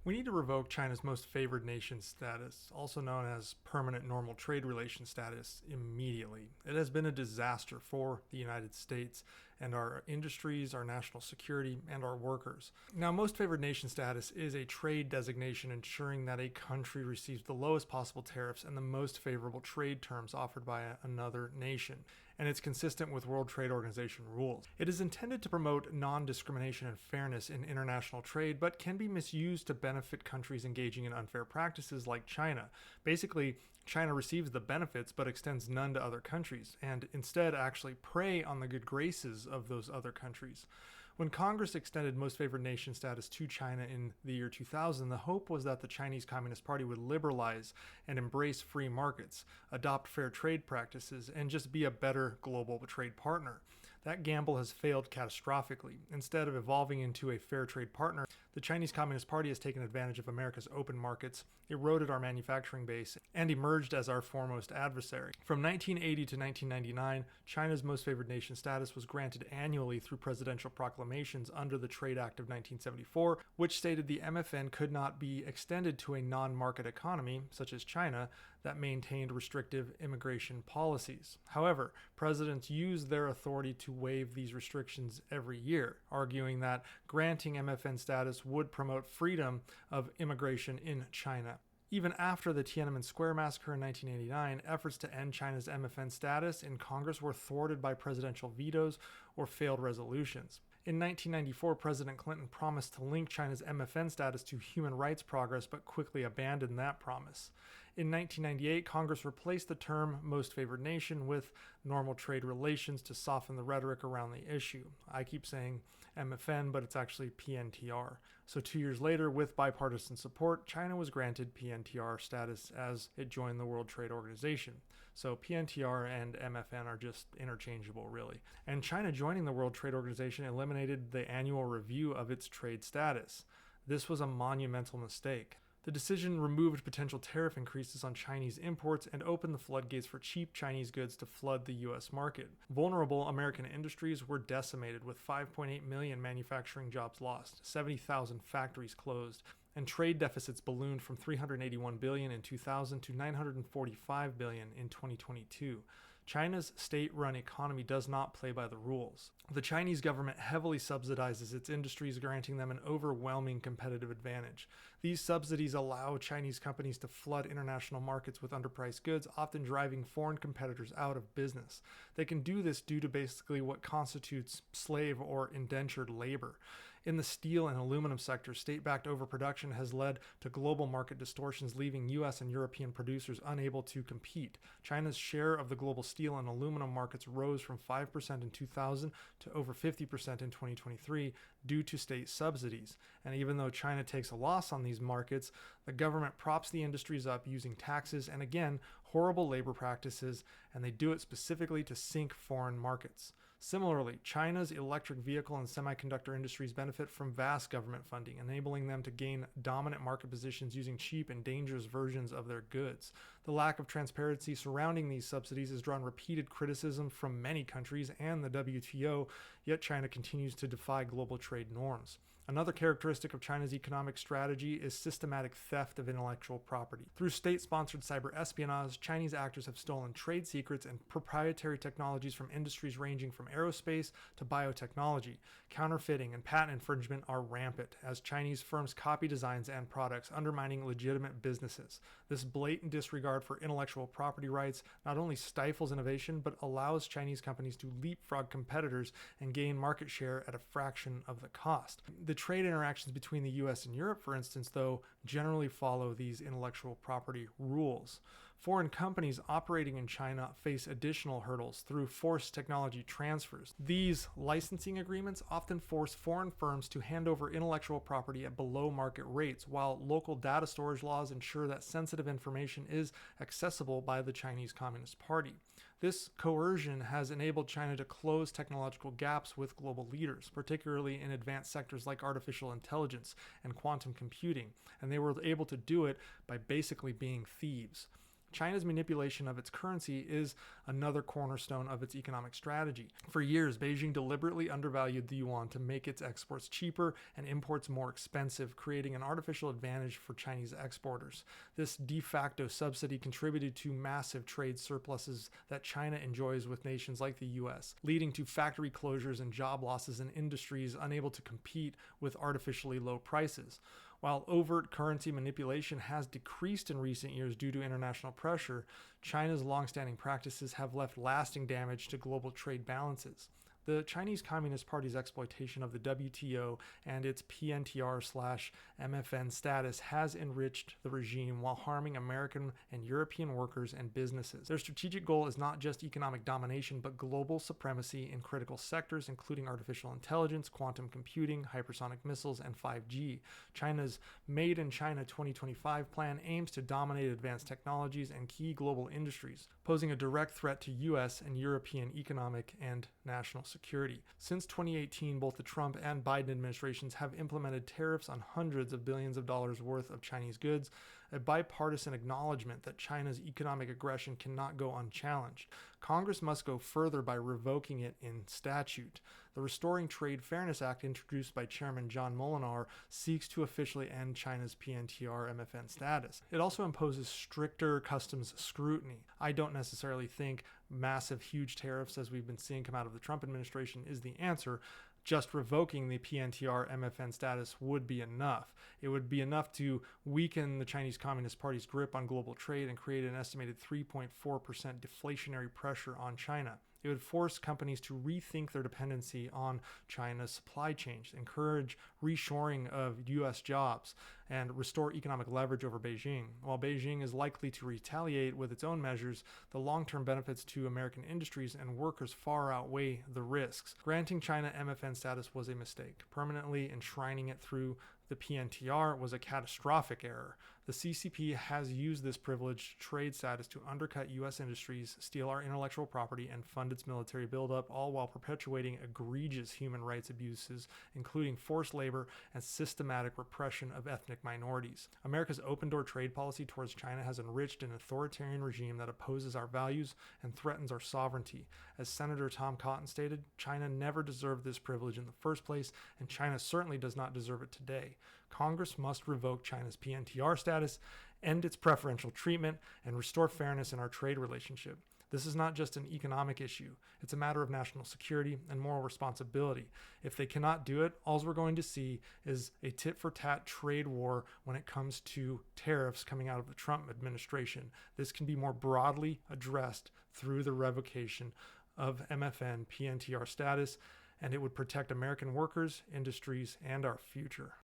We need to revoke China's most favored nation status, also known as permanent normal trade relation status, immediately. It has been a disaster for the United States and our industries, our national security, and our workers. Now, most favored nation status is a trade designation ensuring that a country receives the lowest possible tariffs and the most favorable trade terms offered by another nation, and it's consistent with World Trade Organization rules. It is intended to promote non-discrimination and fairness in international trade, but can be misused to benefit countries engaging in unfair practices like China. Basically, China receives the benefits but extends none to other countries, and instead actually prey on the good graces of those other countries. When Congress extended most favored nation status to China in the year 2000, the hope was that the Chinese Communist Party would liberalize and embrace free markets, adopt fair trade practices, and just be a better global trade partner. That gamble has failed catastrophically. Instead of evolving into a fair trade partner, the Chinese Communist Party has taken advantage of America's open markets, eroded our manufacturing base, and emerged as our foremost adversary. From 1980 to 1999, China's most favored nation status was granted annually through presidential proclamations under the Trade Act of 1974, which stated the MFN could not be extended to a non-market economy, such as China, that maintained restrictive immigration policies. However, presidents used their authority to waive these restrictions every year, arguing that granting MFN status would promote freedom of immigration in China. Even after the Tiananmen Square massacre in 1989, efforts to end China's MFN status in Congress were thwarted by presidential vetoes or failed resolutions. In 1994, President Clinton promised to link China's MFN status to human rights progress, but quickly abandoned that promise. In 1998, Congress replaced the term most favored nation with normal trade relations to soften the rhetoric around the issue. I keep saying MFN, but it's actually PNTR. So 2 years later, with bipartisan support, China was granted PNTR status as it joined the World Trade Organization. So PNTR and MFN are just interchangeable, really. And China joining the World Trade Organization eliminated the annual review of its trade status. This was a monumental mistake. The decision removed potential tariff increases on Chinese imports and opened the floodgates for cheap Chinese goods to flood the U.S. market. Vulnerable American industries were decimated, with 5.8 million manufacturing jobs lost, 70,000 factories closed, and trade deficits ballooned from $381 billion in 2000 to $945 billion in 2022. China's state-run economy does not play by the rules. The Chinese government heavily subsidizes its industries, granting them an overwhelming competitive advantage. These subsidies allow Chinese companies to flood international markets with underpriced goods, often driving foreign competitors out of business. They can do this due to basically what constitutes slave or indentured labor. In the steel and aluminum sector, state-backed overproduction has led to global market distortions, leaving U.S. and European producers unable to compete. China's share of the global steel and aluminum markets rose from 5% in 2000 to over 50% in 2023 due to state subsidies. And even though China takes a loss on these markets, the government props the industries up using taxes and, again, horrible labor practices, and they do it specifically to sink foreign markets. Similarly, China's electric vehicle and semiconductor industries benefit from vast government funding, enabling them to gain dominant market positions using cheap and dangerous versions of their goods. The lack of transparency surrounding these subsidies has drawn repeated criticism from many countries and the WTO, yet China continues to defy global trade norms. Another characteristic of China's economic strategy is systematic theft of intellectual property. Through state-sponsored cyber espionage, Chinese actors have stolen trade secrets and proprietary technologies from industries ranging from aerospace to biotechnology. Counterfeiting and patent infringement are rampant as Chinese firms copy designs and products, undermining legitimate businesses. This blatant disregard for intellectual property rights not only stifles innovation, but allows Chinese companies to leapfrog competitors and gain market share at a fraction of the cost. The trade interactions between the US and Europe, for instance, though, generally follow these intellectual property rules. Foreign companies operating in China face additional hurdles through forced technology transfers. These licensing agreements often force foreign firms to hand over intellectual property at below market rates, while local data storage laws ensure that sensitive information is accessible by the Chinese Communist Party. This coercion has enabled China to close technological gaps with global leaders, particularly in advanced sectors like artificial intelligence and quantum computing, and they were able to do it by basically being thieves. China's manipulation of its currency is another cornerstone of its economic strategy. For years, Beijing deliberately undervalued the yuan to make its exports cheaper and imports more expensive, creating an artificial advantage for Chinese exporters. This de facto subsidy contributed to massive trade surpluses that China enjoys with nations like the US, leading to factory closures and job losses in industries unable to compete with artificially low prices. While overt currency manipulation has decreased in recent years due to international pressure, China's longstanding practices have left lasting damage to global trade balances. The Chinese Communist Party's exploitation of the WTO and its PNTR/MFN status has enriched the regime while harming American and European workers and businesses. Their strategic goal is not just economic domination, but global supremacy in critical sectors, including artificial intelligence, quantum computing, hypersonic missiles, and 5G. China's Made in China 2025 plan aims to dominate advanced technologies and key global industries, posing a direct threat to US and European economic and national security. Since 2018, both the Trump and Biden administrations have implemented tariffs on hundreds of billions of dollars worth of Chinese goods, a bipartisan acknowledgement that China's economic aggression cannot go unchallenged. Congress must go further by revoking it in statute. The Restoring Trade Fairness Act, introduced by Chairman John Molinar, seeks to officially end China's PNTR-MFN status. It also imposes stricter customs scrutiny. I don't necessarily think massive, huge tariffs, as we've been seeing come out of the Trump administration, is the answer. Just revoking the PNTR-MFN status would be enough. It would be enough to weaken the Chinese Communist Party's grip on global trade and create an estimated 3.4% deflationary pressure on China. It would force companies to rethink their dependency on China's supply chains, encourage reshoring of U.S. jobs, and restore economic leverage over Beijing. While Beijing is likely to retaliate with its own measures, the long-term benefits to American industries and workers far outweigh the risks. Granting China MFN status was a mistake. Permanently enshrining it through the PNTR was a catastrophic error. The CCP has used this privileged trade status to undercut U.S. industries, steal our intellectual property, and fund its military buildup, all while perpetuating egregious human rights abuses, including forced labor and systematic repression of ethnic minorities. America's open-door trade policy towards China has enriched an authoritarian regime that opposes our values and threatens our sovereignty. As Senator Tom Cotton stated, China never deserved this privilege in the first place, and China certainly does not deserve it today. Congress must revoke China's PNTR status, end its preferential treatment, and restore fairness in our trade relationship. This is not just an economic issue. It's a matter of national security and moral responsibility. If they cannot do it, all we're going to see is a tit-for-tat trade war when it comes to tariffs coming out of the Trump administration. This can be more broadly addressed through the revocation of MFN PNTR status, and it would protect American workers, industries, and our future.